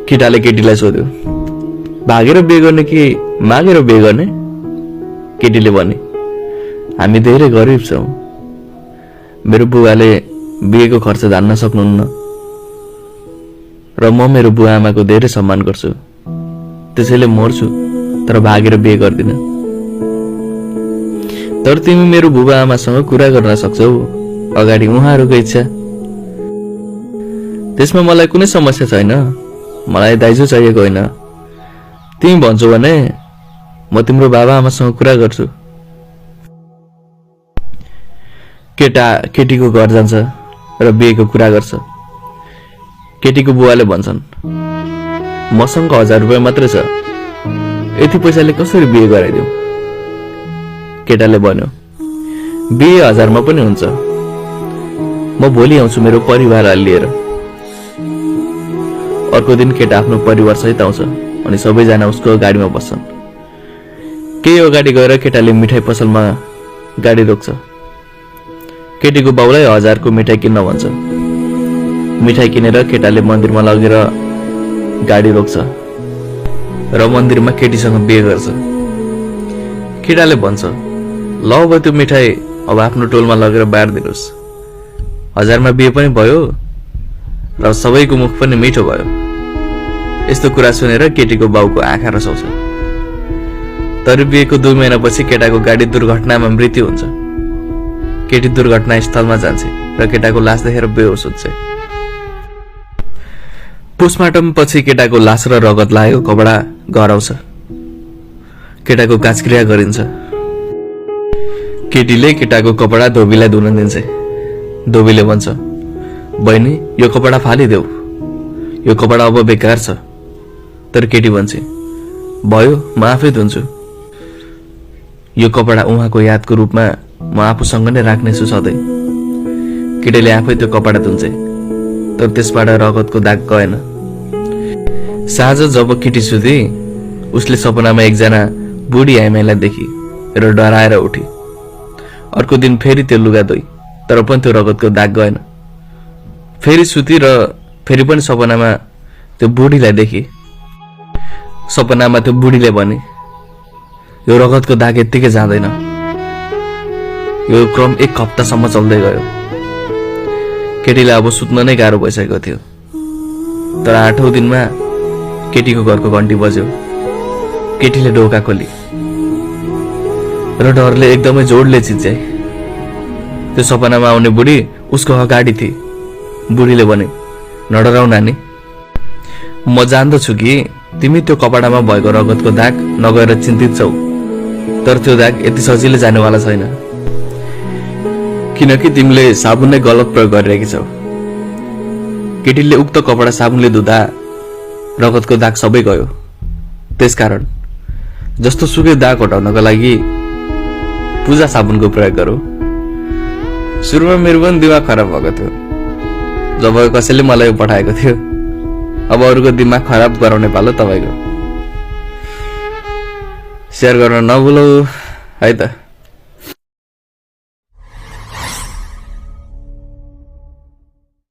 केटाले केटीलाई सोध्यो, भागेर बिहे गर्ने कि मागेर बिहे गर्ने? केटीले भने, हामी धेरै गरिब छौं। मेरो बुवाले बिहेको खर्च धान्न सक्नुहुन्न र म मेरो बुवा आमाको धेरै सम्मान गर्छु। त्यसैले मर्छु तर भागेर बिहे गर्दिन। तर तिमी मेरो बुबा आमासँग कुरा गर्न सक्छौ, अगाडि उहाँहरूको इच्छा। त्यसमा मलाई कुनै समस्या छैन। मलाई दाइजो चाहिएको होइन। तिमी भन्छौ भने म तिम्रो बाबा आमासँग कुरा गर्छु। केटा केटीको घर जान्छ र बिहेको कुरा गर्छ। केटीको बुवाले भन्छन्, मसँग 1000 रुपैयाँ मात्रै छ, यति पैसाले कसरी बिहे गराइदिऊ? केटाले भन्यो, बिहे 1000 मा पनि हुन्छ। म भोलि आउँछु मेरो परिवारलाई लिएर। अर्को दिन केटा आफ्नो परिवार सहित आउँछ अनि सबैजना उसको गाडीमा बस्छन्। केही अगाडि गएर केटाले मिठाई पसलमा गाडी रोक्छ। केटीको बाउलाई 1000 को मिठाई किन्न भन्छ। मिठाई किनेर केटाले मन्दिरमा लगेर गाडी रोक्छ र मन्दिरमा केटीसँग बिहे गर्छ। केटाले भन्छ, ल अब त्यो मिठाई अब आफ्नो टोलमा लगेर बाँड्दिनुस्। 1000 मा बिहे पनि भयो र सबैको मुख पनि मिठो भयो। यस्तो कुरा सुनेर केटीको बाउको आँखा रसाउँछ। तर बिहेको 2 महिनापछि केटाको गाडी दुर्घटनामा मृत्यु हुन्छ। केटी दुर्घटना स्थलमा जान्छ र केटाको लास देखेर बेहोस हुन्छ। पोस्टमार्टम पछि केटाको लास र रगत लागेको कपडा घर आउँछ। केटाको काजक्रिया गरिन्छ। केटीले केटाको कपडा धोबीलाई धुन दिन्छ। धोबीले भन्छ, बहिनी यो कपडा फालिदेऊ, यो कपडा अब बेकार छ। तर केटी भन्छ, भयो म आफै धुन्छु। यो कपडा उहाँको यादको रूपमा म आफूसँग नै राख्नेछु सधैँ। केटीले आफै त्यो कपडा धुन्छ, तर त्यसबाट रगतको दाग गएन। साँझ जब केटी सुती, उसले सपनामा एकजना बुढी आइमाईलाई देखी र डराएर उठी। अर्को दिन फेरि त्यो लुगा धोई, तर पनि त्यो रगतको दाग गएन। फेरि सुती र फेरि पनि सपनामा त्यो बुढीलाई देखी। सपनामा त्यो बुढीले भने, यो रगतको दाग यत्तिकै जाँदैन। यो क्रम 1 हप्तासम्म चल्दै गयो। केटीलाई अब सुत्न नै गाह्रो भइसकेको थियो। तर 8औं दिनमा केटीको घरको घन्टी बज्यो। केटीले ढोका खोली र डरले एकदमै जोडले चिच्याए। त्यो सपनामा आउने बुढी उसको अगाडि थिए। बुढीले भने, नडराउ नानी, म जान्दछु कि तिमी त्यो कपडामा भएको रगतको दाग नगएर चिन्तित छौ, तर त्यो दाग यति सजिलै जानेवाला छैन, किनकि तिमीले साबुन नै गलत प्रयोग गरिरहेकी छौ। केटीले उक्त कपडा साबुनले धुँदा रगतको दाग सबै गयो। त्यसकारण जस्तो सुकै दाग हटाउनको लागि पूजा साबुनको प्रयोग गरौ। सुरुमा मेरो पनि दिमाग खराब भएको थियो जब कसैले मलाई पठाएको थियो। अब अरूको दिमाग खराब गराउने पालो तपाईको। शेयर गर्न नभुलौ है त।